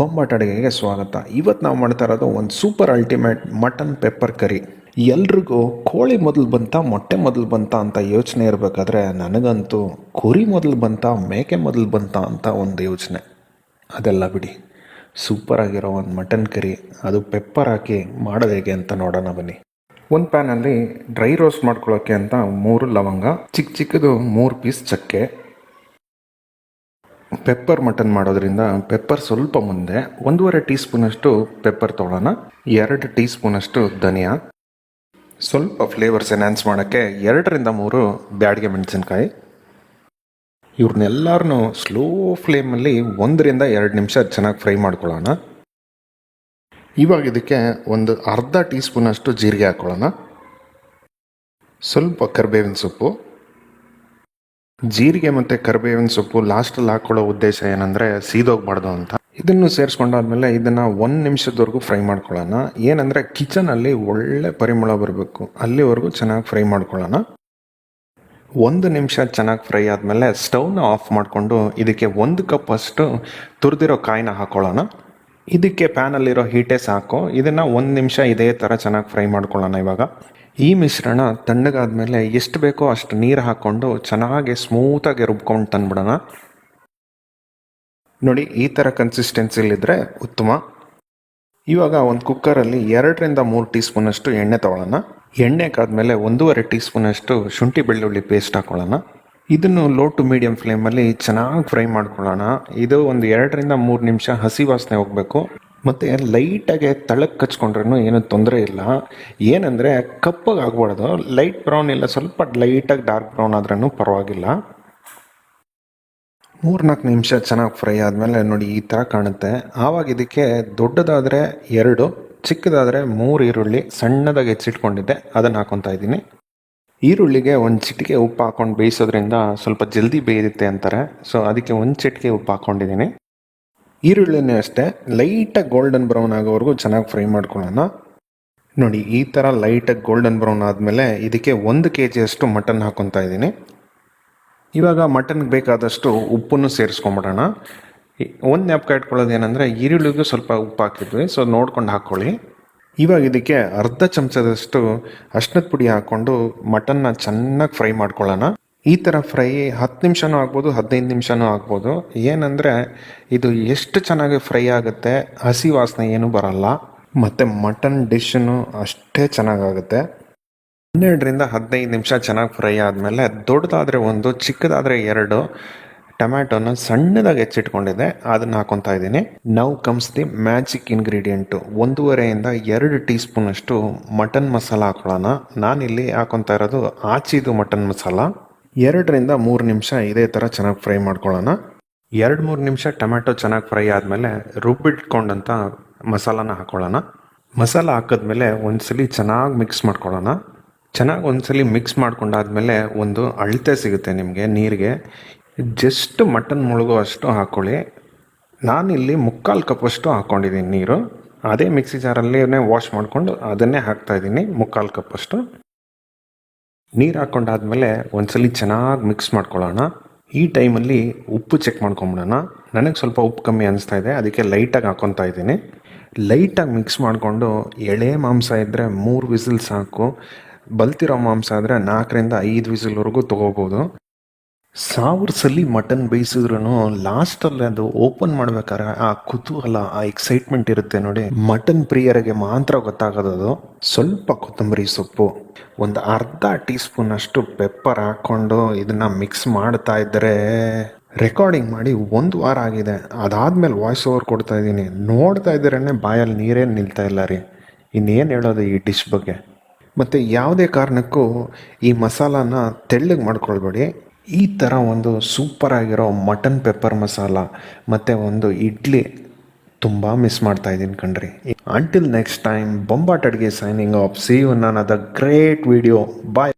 ಬೊಂಬಾಟ್ ಅಡುಗೆಗೆ ಸ್ವಾಗತ. ಇವತ್ತು ನಾವು ಮಾಡ್ತಾ ಇರೋದು ಒಂದು ಸೂಪರ್ ಅಲ್ಟಿಮೇಟ್ ಮಟನ್ ಪೆಪ್ಪರ್ ಕರಿ. ಎಲ್ರಿಗೂ ಕೋಳಿ ಮೊದಲು ಬಂತ ಮೊಟ್ಟೆ ಮೊದಲು ಬಂತ ಅಂತ ಯೋಚನೆ ಇರಬೇಕಾದ್ರೆ ನನಗಂತೂ ಕುರಿ ಮೊದಲು ಬಂತ ಮೇಕೆ ಮೊದಲು ಬಂತ ಅಂತ ಒಂದು ಯೋಚನೆ. ಅದೆಲ್ಲ ಬಿಡಿ, ಸೂಪರ್ ಆಗಿರೋ ಒಂದು ಮಟನ್ ಕರಿ, ಅದು ಪೆಪ್ಪರ್ ಹಾಕಿ ಮಾಡೋದು ಹೇಗೆ ಅಂತ ನೋಡೋಣ ಬನ್ನಿ. ಒಂದು ಪ್ಯಾನಲ್ಲಿ ಡ್ರೈ ರೋಸ್ಟ್ ಮಾಡ್ಕೊಳ್ಳೋಕ್ಕೆ ಅಂತ 3 ಲವಂಗ, ಚಿಕ್ಕ ಚಿಕ್ಕದು 3 ಪೀಸ್ ಚಕ್ಕೆ. ಪೆಪ್ಪರ್ ಮಟನ್ ಮಾಡೋದ್ರಿಂದ ಪೆಪ್ಪರ್ ಸ್ವಲ್ಪ ಮುಂದೆ 1.5 ಟೀ ಸ್ಪೂನಷ್ಟು ಪೆಪ್ಪರ್ ತೊಗೊಳ್ಳೋಣ. 2 ಟೀ ಸ್ಪೂನಷ್ಟು ಧನಿಯಾ, ಸ್ವಲ್ಪ ಫ್ಲೇವರ್ಸ್ ಎನ್ಹಾನ್ಸ್ ಮಾಡೋಕ್ಕೆ 2 ರಿಂದ 3 ಬ್ಯಾಡಿಗೆ ಮೆಣಸಿನ್ಕಾಯಿ. ಇವ್ರನ್ನೆಲ್ಲರನ್ನೂ ಸ್ಲೋ ಫ್ಲೇಮಲ್ಲಿ 1 ರಿಂದ 2 ನಿಮಿಷ ಚೆನ್ನಾಗಿ ಫ್ರೈ ಮಾಡ್ಕೊಳ್ಳೋಣ. ಇವಾಗ ಇದಕ್ಕೆ ಒಂದು ಅರ್ಧ ಟೀ ಸ್ಪೂನಷ್ಟು ಜೀರಿಗೆ ಹಾಕ್ಕೊಳ್ಳೋಣ. ಸ್ವಲ್ಪ ಕರಿಬೇವಿನ ಸೊಪ್ಪು. ಜೀರಿಗೆ ಮತ್ತು ಕರಿಬೇವಿನ ಸೊಪ್ಪು ಲಾಸ್ಟಲ್ಲಿ ಹಾಕ್ಕೊಳ್ಳೋ ಉದ್ದೇಶ ಏನಂದರೆ ಸೀದೋಗ್ಬಾರ್ದು ಅಂತ. ಇದನ್ನು ಸೇರಿಸ್ಕೊಂಡಾದ್ಮೇಲೆ ಇದನ್ನು 1 ನಿಮಿಷದವರೆಗೂ ಫ್ರೈ ಮಾಡ್ಕೊಳ್ಳೋಣ. ಏನಂದರೆ ಕಿಚನಲ್ಲಿ ಒಳ್ಳೆ ಪರಿಮಳ ಬರಬೇಕು, ಅಲ್ಲಿವರೆಗೂ ಚೆನ್ನಾಗಿ ಫ್ರೈ ಮಾಡ್ಕೊಳ್ಳೋಣ. 1 ನಿಮಿಷ ಚೆನ್ನಾಗಿ ಫ್ರೈ ಆದಮೇಲೆ ಸ್ಟವ್ನ ಆಫ್ ಮಾಡಿಕೊಂಡು ಇದಕ್ಕೆ 1 ಕಪ್ ಅಷ್ಟು ತುರಿದಿರೋ ಕಾಯಿನ ಹಾಕ್ಕೊಳ್ಳೋಣ. ಇದಕ್ಕೆ ಪ್ಯಾನಲ್ಲಿರೋ ಹೀಟೇ ಸಾಕು. ಇದನ್ನು 1 ನಿಮಿಷ ಇದೇ ಥರ ಚೆನ್ನಾಗಿ ಫ್ರೈ ಮಾಡ್ಕೊಳ್ಳೋಣ. ಇವಾಗ ಈ ಮಿಶ್ರಣ ತಣ್ಣಗಾದ್ಮೇಲೆ ಎಷ್ಟು ಬೇಕೋ ಅಷ್ಟು ನೀರು ಹಾಕ್ಕೊಂಡು ಚೆನ್ನಾಗಿ ಸ್ಮೂತಾಗಿ ರುಬ್ಕೊಂಡು ತಂದ್ಬಿಡೋಣ. ನೋಡಿ, ಈ ಥರ ಕನ್ಸಿಸ್ಟೆನ್ಸಿಲಿದ್ದರೆ ಉತ್ತಮ. ಇವಾಗ ಒಂದು ಕುಕ್ಕರಲ್ಲಿ 2 ರಿಂದ 3 ಟೀ ಸ್ಪೂನಷ್ಟು ಎಣ್ಣೆ ತೊಗೊಳ್ಳೋಣ. ಎಣ್ಣೆ ಕಾದ್ಮೇಲೆ 1.5 ಟೀ ಸ್ಪೂನಷ್ಟು ಶುಂಠಿ ಬೆಳ್ಳುಳ್ಳಿ ಪೇಸ್ಟ್ ಹಾಕ್ಕೊಳ್ಳೋಣ. ಇದನ್ನು ಲೋ ಟು ಮೀಡಿಯಂ ಫ್ಲೇಮಲ್ಲಿ ಚೆನ್ನಾಗಿ ಫ್ರೈ ಮಾಡ್ಕೊಳ್ಳೋಣ. ಇದು ಒಂದು 2 ರಿಂದ 3 ನಿಮಿಷ ಹಸಿ ವಾಸನೆ ಹೋಗಬೇಕು. ಮತ್ತು ಲೈಟಾಗಿ ತಳಕ್ಕೆ ಕಚ್ಕೊಂಡ್ರೂ ಏನೂ ತೊಂದರೆ ಇಲ್ಲ. ಏನಂದರೆ ಕಪ್ಪಾಗಿ ಆಗ್ಬಾರ್ದು, ಲೈಟ್ ಬ್ರೌನ್ ಇಲ್ಲ, ಸ್ವಲ್ಪ ಲೈಟಾಗಿ ಡಾರ್ಕ್ ಬ್ರೌನ್ ಆದ್ರೂ ಪರವಾಗಿಲ್ಲ. 3-4 ನಿಮಿಷ ಚೆನ್ನಾಗಿ ಫ್ರೈ ಆದಮೇಲೆ ನೋಡಿ ಈ ಥರ ಕಾಣುತ್ತೆ. ಆವಾಗ ಇದಕ್ಕೆ ದೊಡ್ಡದಾದರೆ 2, ಚಿಕ್ಕದಾದರೆ 3 ಈರುಳ್ಳಿ ಸಣ್ಣದಾಗಿ ಹೆಚ್ಚಿಟ್ಕೊಂಡಿದ್ದೆ, ಅದನ್ನು ಹಾಕ್ಕೊತಾ ಇದ್ದೀನಿ. ಈರುಳ್ಳಿಗೆ 1 ಚಿಟಿಕೆ ಉಪ್ಪು ಹಾಕ್ಕೊಂಡು ಬೇಯಿಸೋದ್ರಿಂದ ಸ್ವಲ್ಪ ಜಲ್ದಿ ಬೇಯುತ್ತೆ ಅಂತಾರೆ. ಸೊ ಅದಕ್ಕೆ 1 ಚಿಟಿಕೆ ಉಪ್ಪು ಹಾಕ್ಕೊಂಡಿದ್ದೀನಿ. ಈರುಳ್ಳಿನೇ ಅಷ್ಟೇ ಲೈಟಾಗಿ ಗೋಲ್ಡನ್ ಬ್ರೌನ್ ಆಗೋವರೆಗೂ ಚೆನ್ನಾಗಿ ಫ್ರೈ ಮಾಡ್ಕೊಳ್ಳೋಣ. ನೋಡಿ, ಈ ಥರ ಲೈಟಾಗಿ ಗೋಲ್ಡನ್ ಬ್ರೌನ್ ಆದಮೇಲೆ ಇದಕ್ಕೆ 1 kg ಅಷ್ಟು ಮಟನ್ ಹಾಕ್ಕೊತಾ ಇದ್ದೀನಿ. ಇವಾಗ ಮಟನ್ಗೆ ಬೇಕಾದಷ್ಟು ಉಪ್ಪನ್ನು ಸೇರಿಸ್ಕೊಂಬಿಡೋಣ. ಒಂದು ಜ್ಞಾಪಕ ಇಟ್ಕೊಳ್ಳೋದು ಏನಂದರೆ ಈರುಳ್ಳಿಗೂ ಸ್ವಲ್ಪ ಉಪ್ಪು ಹಾಕಿದ್ವಿ, ಸೊ ನೋಡ್ಕೊಂಡು ಹಾಕ್ಕೊಳ್ಳಿ. ಇವಾಗ ಇದಕ್ಕೆ ಅರ್ಧ ಚಮಚದಷ್ಟು ಅರಿಶಿನದ ಪುಡಿ ಹಾಕ್ಕೊಂಡು ಮಟನ್ನ ಚೆನ್ನಾಗಿ ಫ್ರೈ ಮಾಡ್ಕೊಳ್ಳೋಣ. ಈ ಥರ ಫ್ರೈ 10 ನಿಮಿಷನೂ ಆಗ್ಬೋದು, 15 ನಿಮಿಷನೂ ಆಗ್ಬೋದು. ಏನಂದರೆ ಇದು ಎಷ್ಟು ಚೆನ್ನಾಗಿ ಫ್ರೈ ಆಗುತ್ತೆ, ಹಸಿ ವಾಸನೆ ಏನೂ ಬರಲ್ಲ, ಮತ್ತು ಮಟನ್ ಡಿಶ್ಶೂ ಅಷ್ಟೇ ಚೆನ್ನಾಗಾಗುತ್ತೆ. 12 ರಿಂದ 15 ನಿಮಿಷ ಚೆನ್ನಾಗಿ ಫ್ರೈ ಆದಮೇಲೆ ದೊಡ್ಡದಾದರೆ 1, ಚಿಕ್ಕದಾದರೆ 2 ಟೊಮ್ಯಾಟೋನ ಸಣ್ಣದಾಗಿ ಹೆಚ್ಚಿಟ್ಕೊಂಡಿದ್ದೆ, ಅದನ್ನು ಹಾಕ್ಕೊತಾ ಇದ್ದೀನಿ. ನಾವು ಕಮ್ಸ್ ದಿ ಮ್ಯಾಜಿಕ್ ಇಂಗ್ರೀಡಿಯೆಂಟು 1.5 ರಿಂದ 2 ಟೀ ಸ್ಪೂನಷ್ಟು ಮಟನ್ ಮಸಾಲ ಹಾಕ್ಕೊಳ್ಳೋಣ. ನಾನಿಲ್ಲಿ ಹಾಕ್ಕೊತಾ ಇರೋದು ಆಚಿದು ಮಟನ್ ಮಸಾಲ. 2 ರಿಂದ 3 ನಿಮಿಷ ಇದೇ ಥರ ಚೆನ್ನಾಗಿ ಫ್ರೈ ಮಾಡ್ಕೊಳ್ಳೋಣ. 2-3 ನಿಮಿಷ ಟೊಮ್ಯಾಟೊ ಚೆನ್ನಾಗಿ ಫ್ರೈ ಆದಮೇಲೆ ರುಬ್ಬಿಟ್ಕೊಂಡಂಥ ಮಸಾಲಾನ ಹಾಕ್ಕೊಳ್ಳೋಣ. ಮಸಾಲ ಹಾಕಿದ್ಮೇಲೆ ಒಂದ್ಸಲಿ ಚೆನ್ನಾಗಿ ಮಿಕ್ಸ್ ಮಾಡ್ಕೊಳ್ಳೋಣ. ಚೆನ್ನಾಗಿ ಒಂದ್ಸಲಿ ಮಿಕ್ಸ್ ಮಾಡ್ಕೊಂಡಾದ್ಮೇಲೆ ಒಂದು ಅಳತೆ ಸಿಗುತ್ತೆ ನಿಮಗೆ ನೀರಿಗೆ. ಜಸ್ಟ್ ಮಟನ್ ಮುಳುಗೋ ಅಷ್ಟು ಹಾಕ್ಕೊಳ್ಳಿ. ನಾನಿಲ್ಲಿ 3/4 ಕಪ್ಪಷ್ಟು ಹಾಕ್ಕೊಂಡಿದ್ದೀನಿ ನೀರು. ಅದೇ ಮಿಕ್ಸಿ ಜಾರಲ್ಲೇ ವಾಶ್ ಮಾಡಿಕೊಂಡು ಅದನ್ನೇ ಹಾಕ್ತಾಯಿದ್ದೀನಿ. 3/4 ಕಪ್ಪಷ್ಟು ನೀರು ಹಾಕ್ಕೊಂಡಾದ್ಮೇಲೆ ಒಂದ್ಸಲಿ ಚೆನ್ನಾಗಿ ಮಿಕ್ಸ್ ಮಾಡ್ಕೊಳ್ಳೋಣ. ಈ ಟೈಮಲ್ಲಿ ಉಪ್ಪು ಚೆಕ್ ಮಾಡ್ಕೊಂಬಿಡೋಣ. ನನಗೆ ಸ್ವಲ್ಪ ಉಪ್ಪು ಕಮ್ಮಿ ಅನಿಸ್ತಾ ಇದೆ, ಅದಕ್ಕೆ ಲೈಟಾಗಿ ಹಾಕ್ಕೊತಾ ಇದ್ದೀನಿ. ಲೈಟಾಗಿ ಮಿಕ್ಸ್ ಮಾಡಿಕೊಂಡು ಎಳೆ ಮಾಂಸ ಇದ್ದರೆ 3 ವಿಸಿಲ್ ಸಾಕು. ಬಲ್ತಿರೋ ಮಾಂಸ ಆದರೆ 4 ರಿಂದ 5 ವಿಸಿಲ್ವರೆಗೂ ತೊಗೋಬೋದು. 1000 ಸಲ ಮಟನ್ ಬೇಯಿಸಿದ್ರು ಲಾಸ್ಟಲ್ಲಿ ಅದು ಓಪನ್ ಮಾಡ್ಬೇಕಾದ್ರೆ ಆ ಕುತೂಹಲ, ಆ ಎಕ್ಸೈಟ್ಮೆಂಟ್ ಇರುತ್ತೆ ನೋಡಿ. ಮಟನ್ ಪ್ರಿಯರಿಗೆ ಮಾತ್ರ ಗೊತ್ತಾಗೋದು. ಸ್ವಲ್ಪ ಕೊತ್ತಂಬರಿ ಸೊಪ್ಪು, ಒಂದು ಅರ್ಧ ಟೀ ಸ್ಪೂನ್ ಅಷ್ಟು ಪೆಪ್ಪರ್ ಹಾಕ್ಕೊಂಡು ಇದನ್ನು ಮಿಕ್ಸ್ ಮಾಡ್ತಾ ಇದ್ದರೆ ರೆಕಾರ್ಡಿಂಗ್ ಮಾಡಿ 1 ವಾರ ಆಗಿದೆ. ಅದಾದಮೇಲೆ ವಾಯ್ಸ್ ಓವರ್ ಕೊಡ್ತಾ ಇದ್ದೀನಿ. ನೋಡ್ತಾ ಇದ್ದರೇ ಬಾಯಲ್ಲಿ ನೀರೇನು ನಿಲ್ತಾ ಇಲ್ಲ ರೀ. ಇನ್ನೇನು ಹೇಳೋದು ಈ ಡಿಶ್ ಬಗ್ಗೆ. ಮತ್ತು ಯಾವುದೇ ಕಾರಣಕ್ಕೂ ಈ ಮಸಾಲಾನ ತೆಳ್ಳಗೆ ಮಾಡ್ಕೊಳ್ಬೇಡಿ. ಈ ಥರ ಒಂದು ಸೂಪರ್ ಆಗಿರೋ ಮಟನ್ ಪೆಪ್ಪರ್ ಮಸಾಲ ಮತ್ತು ಒಂದು ಇಡ್ಲಿ ತುಂಬ ಮಿಸ್ ಮಾಡ್ತಾ ಇದ್ದೀನಿ ಕಣ್ರಿ. ಅಂಟಿಲ್ ನೆಕ್ಸ್ಟ್ ಟೈಮ್, ಬೊಂಬಾಟ್ ಅಡುಗೆ signing off. See you in another great video. Bye.